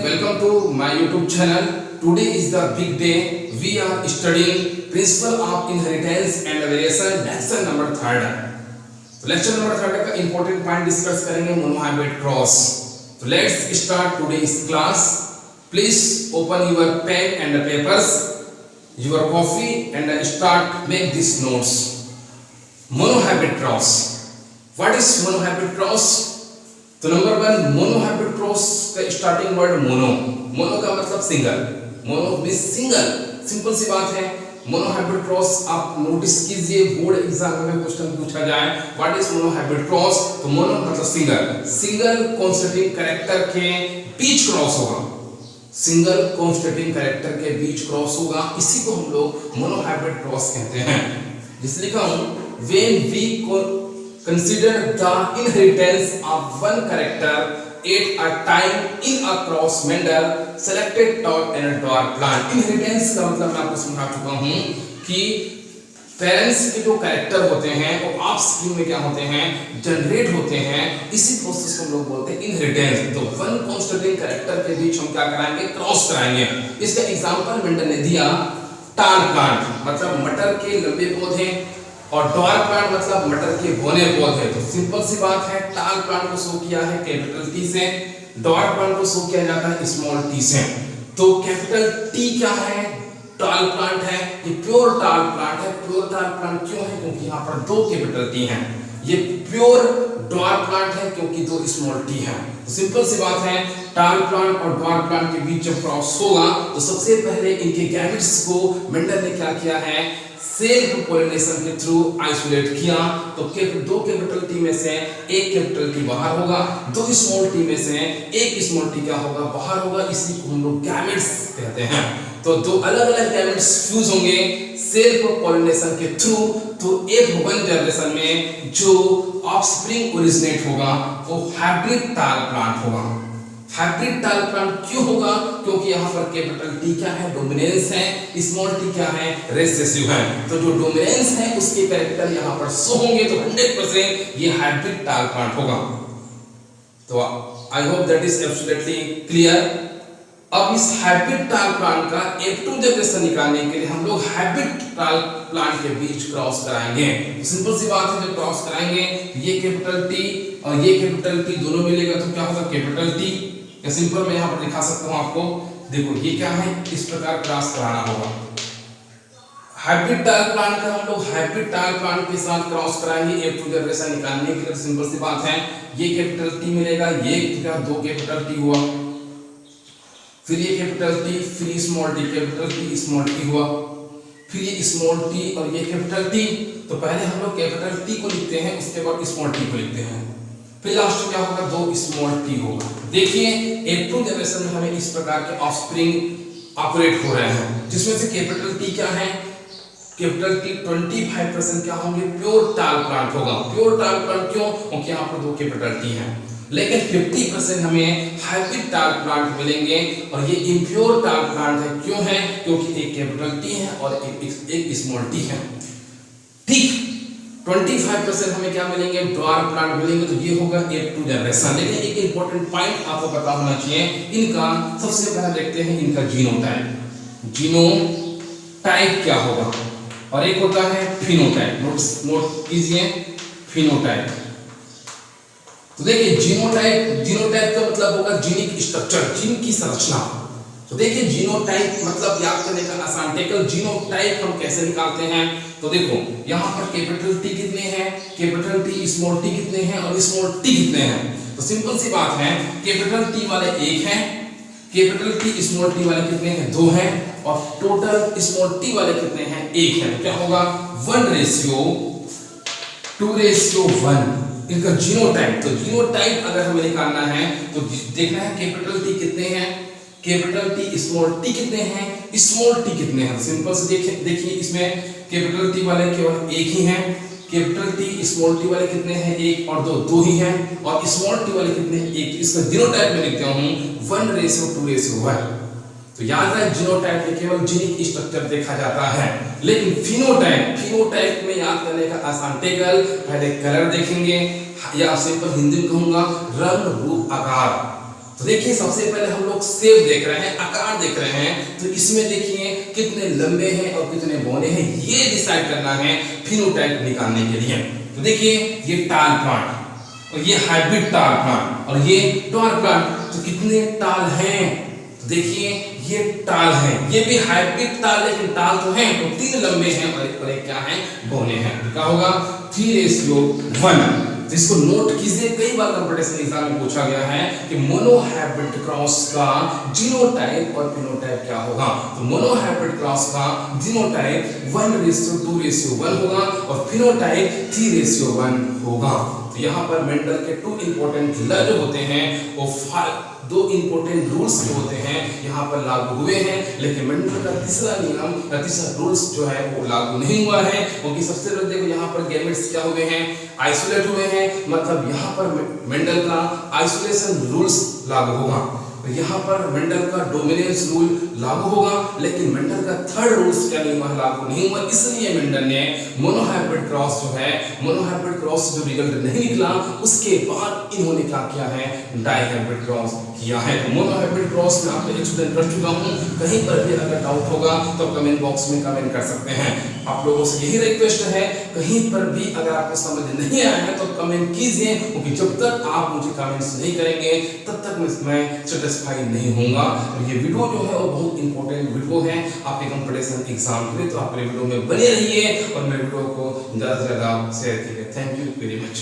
Welcome to my YouTube channel. Today is the big day. We are studying principle of inheritance and variation lesson number 3. तो lecture number 3 का important point discuss करेंगे monohybrid cross. तो let's start today's class. Please open your pen and papers, your coffee and start make this notes. Monohybrid cross. What is monohybrid cross? तो number 1, monohybrid cross का starting word mono. Mono का मतलब single. Mono means single. Simple सी बात है. Monohybrid cross आप notice कीजिए, board exam में क्वेश्चन पूछा जाए व्हाट इज मोनोहाइब्रिड क्रॉस, तो मोनो मतलब सिंगल. सिंगल कॉन्स्टिट्यूटिव कैरेक्टर के बीच क्रॉस होगा. सिंगल कॉन्स्टिट्यूटिव कैरेक्टर के बीच क्रॉस होगा. इसी को हम लोग मोनोहाइब्रिड क्रॉस कहते हैं. जिस लिखा हूं when we consider the inheritance of one character at a time in a cross manner selected taught and a dwarf plant. inheritance का मतलब मैं आपको समझा चुका हूं कि पेरेंट्स के जो कैरेक्टर होते हैं वो ऑफस्प्रिंग में क्या होते हैं, जनरेट होते हैं. इसी प्रोसेस को हम लोग बोलते हैं इनहेरिटेंस. तो वन कॉन्स्टिट्यूटिव कैरेक्टर के बीच हम क्या कराएंगे, क्रॉस कराएंगे. इसका एग्जांपल मेंटर ने दिया टाल प्लांट मतलब मटर के लंबे पौधे और डॉर्फ प्लांट मतलब मटर के बोने पौधे. तो सिंपल सी बात है, टाल प्लांट को शो किया है कैपिटल टी से, डॉर्फ प्लांट को शो किया जाता है स्मॉल टी से. तो कैपिटल टी क्या है, टाल प्लांट है. ये प्योर टाल प्लांट है. प्योर टाल प्लांट क्यों है, क्योंकि यहाँ पर 2 कैपिटल टी हैं. ये प्योर डॉर्फ प्लांट है क्योंकि 2 स्मॉल टी हैं. तो सिंपल सी बात है, टाल प्लांट और डॉर्फ प्लांट के बीच जब क्रॉस होगा तो सबसे पहले इनके गैमेट्स को मेंडल ने क्या किया है, सेल्फ पॉलिनेशन के थ्रू आइसोलेट किया. तो 2 कैपिटल टी में से 1 कैपिटल टी बाहर होगा, 2 स्मॉल टी में से 1 स्मॉल टी क्या होगा, बाहर होगा. इसी को हम लोग गैमेट्स कहते हैं. तो 2 अलग-अलग गैमेट्स फ्यूज होंगे सेल्फ पॉलिनेशन के थ्रू. तो F1 जनरेशन में जो ऑफस्प्रिंग ओरिजिनेट होगा वो हाइब्रिड टाल प्लांट होगा. हाइब्रिड टाल प्लांट क्यों होगा, क्योंकि यहाँ पर कैपिटल टी क्या है, डोमिनेंस है, स्मॉल टी क्या है, रेसेसिव है. तो जो डोमिनेंस है उसके कैरेक्टर यहाँ पर शो होंगे. तो 100% ये हाइब्रिड टाल प्लांट होगा. तो I hope that is absolutely clear. अब इस हाइब्रिड टाल प्लांट का F2 जनरेशन निकालने के लिए हम लोग हाइब्रिड टाल प्लांट के बीच क्रॉस कराएंगे. तो सिंपल सी बात है, जब क्रॉस कराएंगे ये कैपिटल टी और ये कैपिटल टी दोनों मिलेगा तो क्या होगा, कैपिटल टी. या सिंपल मैं यहाँ पर दिखा सकता हूँ आपको. देखो ये क्या है, इस प्रकार क्रॉस कराना होगा. हाइब्रिड टाल प्लांट का हम लोग हाइब्रिड टाल प्लांट के साथ क्रॉस कराएंगे F2 जनरेशन निकालने के लिए. सिंपल सी बात है, ये कैपिटल टी मिलेगा, ये क्या 2 कैपिटल टी हुआ, फिर ये कैपिटल टी, फिर small T, capital T small T हुआ, फिर ये स्मॉल टी और ये कैपिटल टी. तो पहले हम लोग कैपिटल टी को लिखते हैं, उसके बाद स्मॉल टी को लिखते हैं, फिर लास्ट में क्या होगा, 2 स्मॉल टी होगा. देखिए F2 जनरेशन में हमें इस प्रकार के ऑफस्प्रिंग ऑपरेट हो रहे हैं, जिसमें से कैपिटल टी क्या है, कैपिटल टी 25% क्या होंगे, प्योर टाल प्लांट होगा. प्योर टाल प्लांट क्यों, क्योंकि यहाँ पर 2 कैपिटल टी हैं. लेकिन 50% हमें हाइब्रिड टाल प्लांट मिलेंगे और ये इम्प्योर टाल प्लांट है. क्यों है, क्योंकि एक कैपिटल टी है और एक स्मॉल टी है. ठीक 25% हमें क्या मिलेंगे, डॉर्फ प्लांट मिलेंगे. तो ये होगा F2 जनरेशन. लेकिन एक इंपॉर्टेंट पॉइंट आपको पता होना चाहिए इनका. सबसे पहले देखते हैं इनका जीनोटाइप. जीनोटाइप क्या होगा, और एक होता है फिनोटाइप. नोट कीजिए फिनोटाइप. तो देखिए जीनोटाइप का मतलब होगा जीनिक स्ट्रक्चर, जीन की संरचना. तो देखिए जीनोटाइप मतलब याद करने का आसान टेकल. जीनोटाइप हम कैसे निकालते हैं, तो देखो यहाँ पर कैपिटल टी कितने हैं, कैपिटल टी स्मॉल टी कितने हैं और स्मॉल टी कितने हैं. तो सिंपल सी बात है, कैपिटल टी वाले 1 हैं, कैपिटल टी स्मॉल टी वाले कितने हैं, 2 हैं, और टोटल स्मॉल टी वाले कितने हैं, 1 है. क्या होगा, 1:2:1 इनका जीनोटाइप. तो जीनोटाइप अगर हमें निकालना है तो देखना है कैपिटल टी कितने हैं, कैपिटल टी स्मॉल टी कितने हैं, स्मॉल टी कितने हैं. सिंपल से देखिए इसमें कैपिटल टी वाले केवल 1 ही हैं, कैपिटल टी स्मॉल टी वाले कितने हैं, 1 और 2 ही हैं, और स्मॉल टी वाले कितने हैं, 1. इसका जीनोटाइप में लिखता हूं 1:2:1. तो याद रहे जीनोटाइप में केवल जीनिक स्ट्रक्चर देखा जाता है, लेकिन फिनोटाइप में याद करने का आसान टेकल, पहले कलर देखेंगे या सिंपल हिंदी में कहूंगा रंग रूप आकार। तो देखिए सबसे पहले हम लोग शेप देख रहे हैं, आकार देख रहे हैं। तो इसमें देखिए कितने लंबे हैं और कितने बौने हैं, ये डिसाइड करना है फिनोटाइप निकालने के लिए। तो देखिए ये टाल प्लांट और ये हाइब्रिड टाल प्लांट और ये डॉर प्लांट, तो कितने टाल हैं? तो देखिए ये टाल है, ये भी हाइब्रिड टाल, लेकिन टाल तो है तो 3 लंबे हैं और एक क्या है, बौने हैं। तो क्या होगा 3:1। तो इसको नोट कीजिए, कई बार कंपटीशन एग्जाम में पूछा गया है कि मोनोहाइब्रिड क्रॉस का जीनोटाइप और फिनोटाइप क्या होगा। तो मोनोहाइब्रिड क्रॉस का जीनोटाइप 1:2:1 होगा और फिनोटाइप 3:1 होगा। तो यहाँ पर मेंडल के 2 इंपॉर्टेंट लॉ जो होते हैं वो 2 इंपॉर्टेंट रूल्स जो होते हैं यहाँ पर लागू हुए हैं, लेकिन मेंडल का तीसरा नियम या तीसरा रूल्स जो है वो लागू नहीं हुआ है, क्योंकि सबसे पहले देखो यहाँ पर गैमेट्स क्या हुए हैं, आइसोलेट हुए हैं। मतलब यहाँ पर मेंडल का आइसोलेशन रूल्स लागू होगा, तो यहाँ पर मेंडल का डोमिनेंस रूल लागू होगा, लेकिन मेंडल का थर्ड रूल्स क्या नहीं हुआ, लागू नहीं हुआ। इसलिए मेंडल ने मोनोहाइब्रिड क्रॉस जो है, मोनोहाइब्रिड क्रॉस जो रिजल्ट नहीं निकला उसके बाद इन्होंने क्या किया है, डाइहाइब्रिड क्रॉस किया है। तो मोनोहाइब्रिड क्रॉस में आपको एक्सप्लेन कर चुका हूँ, कहीं पर भी अगर डाउट होगा तो कमेंट बॉक्स में कमेंट कर सकते हैं। आप लोगों से यही रिक्वेस्ट है, कहीं पर भी अगर आपको समझ नहीं आया है तो कमेंट कीजिए, क्योंकि जब तक आप मुझे कमेंट्स नहीं करेंगे तब तक मैं सेटिस्फाई नहीं होऊंगा। और ये वीडियो जो है वो बहुत इंपॉर्टेंट वीडियो है आपके कंपटीशन एग्जाम के लिए, तो आप मेरे वीडियो में बने रहिए और मेरे वीडियो को ज़्यादा से ज़्यादा शेयर कीजिए। Thank you very much.